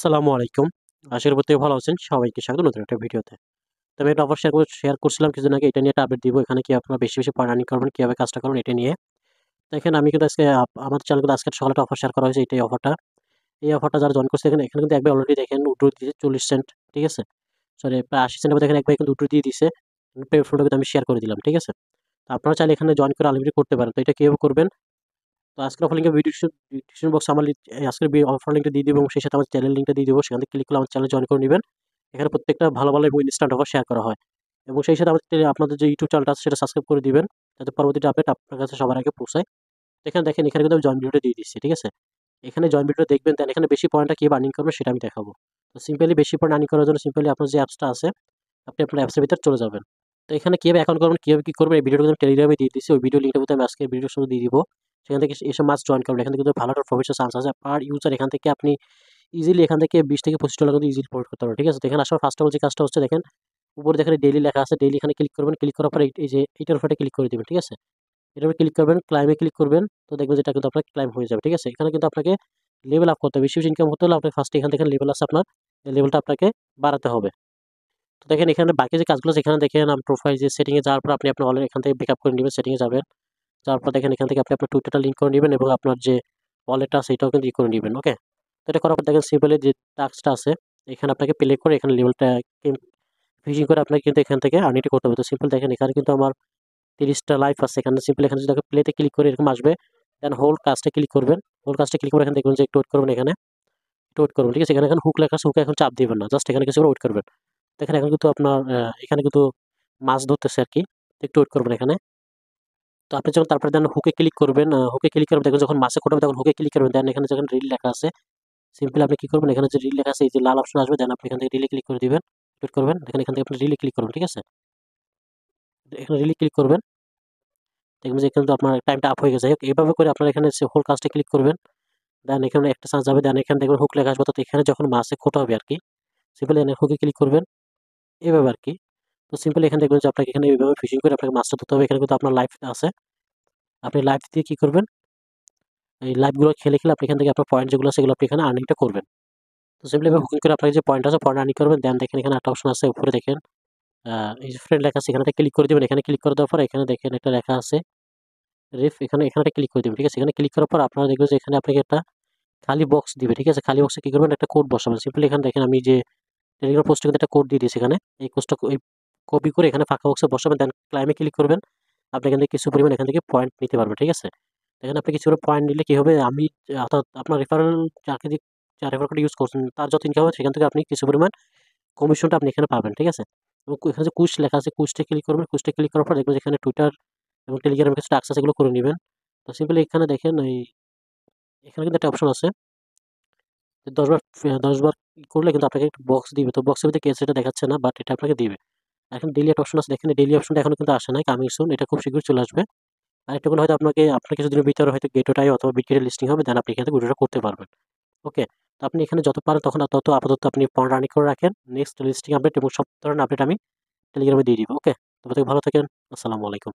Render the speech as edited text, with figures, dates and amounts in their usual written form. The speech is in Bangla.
আসসালামু আলাইকুম। আশা করি প্রত্যেকে ভালো আছেন। সবাইকে স্বাগত নতুন একটা ভিডিওতে। তো আমি একটা অফার শেয়ার করছিলাম কিছুদিন আগে। এটা নিয়ে একটা আপডেট দিব। এখানে কি আপনারা বেশি, বেশি পয়েন্ট আর্নিং করবেন, কিভাবে কাজটা করবেন এটা নিয়ে। দেখেন আমি কিন্তু আজকে আমাদের চ্যানেলে কিন্তু আজকে সকালে একটা অফার শেয়ার করা হয়েছে এটাই অফারটা। এই অফারটা যারা জয়েন করছে এখানে এখানে কিন্তু এক ভাই অলরেডি দেখেন উইথড্র দিয়েছে 40 সেন্ট। ঠিক আছে? সরি প্রায় 80 সেন্টের মধ্যে দেখেন এক ভাই কিন্তু উইথড্র দিয়ে দিছে। পেমেন্ট ফ্লোটা কিন্তু আমি শেয়ার করে দিলাম। ঠিক আছে? তো আপনারা চাইলে এখানে জয়েন করে আনলিমিটেড করতে পারেন। তো এটা কিভাবে করবেন? তো আজকের অফার লিঙ্কের ডিসক্রিপশন বক্সে আমার আজকের অফার লিঙ্কটা দিয়ে দিব এবং সেই সাথে আমার চ্যানেল লিঙ্কটা দিয়ে দিব। সেখান থেকে ক্লিক করলে আমার চ্যানেল জয়েন করে নিবেন। এখানে প্রত্যেকটা ভালো, ভালো এবং ইনস্ট্যান্ট অফার শেয়ার করা হয়। এবং সেই সাথে আপনাদের যে ইউটিউব চ্যানেলটা আছে সেটা সাবস্ক্রাইব করে দিবেন। যাতে পরবর্তীতে আপডেট আপনার কাছে সবার আগে পৌঁছায়। এখানে দেখেন এখানে কিন্তু আমি জয়েন ভিডিওটা দিয়ে দিচ্ছি। ঠিক আছে? এখানে জয়েন ভিডিও দেখবেন দেন এখানে বেশি পয়েন্টটা কিভাবে আর্নিং করবেন সেটা আমি দেখাবো। তো সিম্পলি বেশি পয়েন্ট আর্নিং করার জন্য সিম্পলি আপনার যে অ্যাপসটা আছে আপনি আপনার অ্যাপসের ভিতরে চলে যাবেন। তো এখানে কিভাবে অ্যাকাউন্ট করবেন, কিভাবে কি করবেন এই ভিডিওটা কিন্তু আমি টেলিগ্রামে দিয়ে দিচ্ছি। ওই ভিডিও লিঙ্কটা কিন্তু আমি আজকে ভিডিওর শুরু দিয়ে দিব। সেখান থেকে এসে মাস্ট জয়েন করবেন। এখান থেকে কিন্তু ভালো একটা প্রফিটের চান্স আছে। পার ইউজার এখান থেকে আপনি ইজিলি এখান থেকে 20 থেকে $25 কিন্তু ইজিলি প্রফিট করতে পারবেন। ঠিক আছে? তো এখানে আসার ফার্স্ট অফ অল যে কাজটা হচ্ছে দেখেন উপরে দেখেন ডেইলি লেখা আছে। ডেইলি এখানে ক্লিক করবেন। ক্লিক করার পরে এই যে এইটার উপরে ক্লিক করে দিবেন। ঠিক আছে? এটার উপরে ক্লিক করবেন, ক্লাইমে ক্লিক করবেন। তো দেখবেন যে এটা কিন্তু আপনার ক্লাইম হয়ে যাবে। ঠিক আছে? এখানে কিন্তু আপনাকে লেভেল আপ করতে হবে। বেশি, বেশি ইনকাম করতে হলে আপনাকে ফার্স্টে এখান থেকে লেভেল আছে আপনার। এই লেভেলটা আপনাকে বাড়াতে হবে। তো দেখেন এখানে বাকি যে কাজগুলো আছে এখানে দেখেন প্রোফাইল যে সেটিং এ যাওয়ার পর আপনি আপনার ওয়ালেট এখান থেকে ব্যাকআপ করে নিবেন, সেটিং এ যাবেন। যাওয়ার পর দেখেন এখান থেকে আপনি আপনার টুইটারটা লিংক করে নিবেন এবং আপনার যে ওয়ালেটটা আছে এটাও কিন্তু করে নিবেন। ওকে? তো এটা করার পর দেখেন সিম্পলি যে টাস্কটা আছে এখানে আপনাকে প্লে করে এখানে লেভেলটা ফিশিং করে আপনাকে কিন্তু এখান থেকে আর্নিংটা করতে হবে। তো সিম্পল দেখেন এখানে কিন্তু আমার 30টা লাইফ আছে। এখানে সিম্পল এখানে যদি প্লেতে ক্লিক করে এরকম আসবে। দেন হোল কাজটা ক্লিক করবেন। হোল কাজটা ক্লিক করে এখানে দেখবেন যে একটু ওয়েট করবেন এখানে। একটু ওয়েট করবেন। ঠিক আছে? এখানে এখন হুক লেখা আছে, হুকে এখন চাপ দিবেন না। জাস্ট এখানে কিছু করে ওয়েট করবেন। দেখেন এখন কিন্তু আপনার এখানে কিন্তু মাছ ধরতেছে আরকি। একটু ওয়েট করবেন এখানে। তো আপনি যখন তারপরে দেন হুকে ক্লিক করবেন, হুকে ক্লিক করবেন দেখবেন যখন মাছে খোঁটাবে তখন হুকে ক্লিক করবেন। দেন এখানে যখন রিল লেখা আছে, সিম্পলি আপনি কি করবেন এখানে যে রিল লেখা আছে এই যে লাল অপশন আসবে দেন আপনি এখান থেকে রিলে ক্লিক করে দিবেন। ক্লিক করবেন। দেখেন এখান থেকে আপনি রিলে ক্লিক করবেন। ঠিক আছে? এখানে রিলে ক্লিক করবেন। দেখবেন যে এখানে তো আপনার টাইমটা আপ হয়ে গেছে। এইভাবে করে আপনারা এখানে হোল কাজটা ক্লিক করবেন। দেন এখানে একটা চান্স যাবে। দেন এখানে দেখবেন হুক লেখা আসবে। তো এখানে যখন মাছে খোঁটা হবে আরকি, সিম্পলি এখানে হুকে ক্লিক করবেন। এভাবে আরকি। তো সিম্পলি এখানে দেখবেন যে আপনাকে এখানে এইভাবে ফিশিং করে আপনাকে মাছটা ধরতে হবে। এখানে কিন্তু আপনার লাইফ আছে। আপনি লাইফ দিয়ে কি করবেন? এই লাইভগুলো খেলে, খেলে আপনি এখান থেকে আপনার পয়েন্ট যেগুলো আছে সেগুলো আপনি এখানে আর্নিংটা করবেন। তো সিম্পলি এভাবে হুকিং করে আপনার যে পয়েন্ট আছে পয়েন্ট আর্নিং করবেন। দেন দেখেন এখানে একটা অপশন আছে উপরে দেখেন আ এই যে ফ্রেন্ড লেখা আছে এখানে ক্লিক করে দিবেন। এখানে ক্লিক করে দেওয়ার পর এখানে দেখেন একটা লেখা আছে এখানে একটা ক্লিক করে দিবেন। ঠিক আছে? এখানে ক্লিক করার পর আপনারা দেখবেন যে এখানে আপনাকে একটা খালি বক্স দিবে। ঠিক আছে? খালি বক্সে কি করবেন একটা কোড বসাবেন। সিম্পলি এখানে দেখেন আমি যে টেলিগ্রাম পোস্টে কিন্তু একটা কোড দিয়ে দিয়েছি এখানে। এই কোর্সটা এই কপি করে এখানে ফাঁকা বক্সে বসাবেন। দেন ক্লাইমে ক্লিক করবেন। আপনি এখান থেকে কিছু পরিমাণ এখান থেকে পয়েন্ট নিতে পারবেন। ঠিক আছে? এখানে আপনি কিছু পয়েন্ট নিলে কি হবে আমি অর্থাৎ আপনার রেফারেল যার রেফার কোড ইউজ করছেন তার যত ইনকাম হবে সেখান থেকে আপনি কিছু পরিমাণ কমিশনটা আপনি এখানে পাবেন। ঠিক আছে? এবং এখানে যে কুশ লেখা আছে কুশটে ক্লিক করবেন। কুশটে ক্লিক করার পর দেখবেন যে এখানে টুইটার এবং টেলিগ্রামের কিছু টাস্ক আছে এগুলো করে নিবেন। তো সিম্পলি এখানে দেখেন এখানে কিন্তু একটা অপশন আছে। ১০ বার করলে কিন্তু আপনাকে একটা বক্স দিবে। তো বক্সের ভিতরে কে আছে এটা দেখাচ্ছে না বাট এটা আপনাকে দিবে। এখন ডেইলি একটা অপশন আছে দেখেন ডেইলি অপশনটা এখনো কিন্তু আসে নাই। কামিং সুন এটা খুব শীঘ্রই চলে আসবে। আরেকটা হলো হয়তো আপনার কিছুদিনের ভিতরে হয়তো গেটোটাই অথবা বিটগেটের লিস্টিং হবে দেন আপনি এখান থেকে উইথড্র করতে পারবেন। ওকে? তো আপনি এখানে যত পারেন তখন তত আপাতত আপনি পয়েন্ট আর্নিং করে রাখেন। নেক্সট লিস্টিং আপডেট এবং সব ধরনের আপডেট আমি টেলিগ্রামে দিয়ে দিব। ওকে? তবে ভালো থাকেন। আসসালামু আলাইকুম।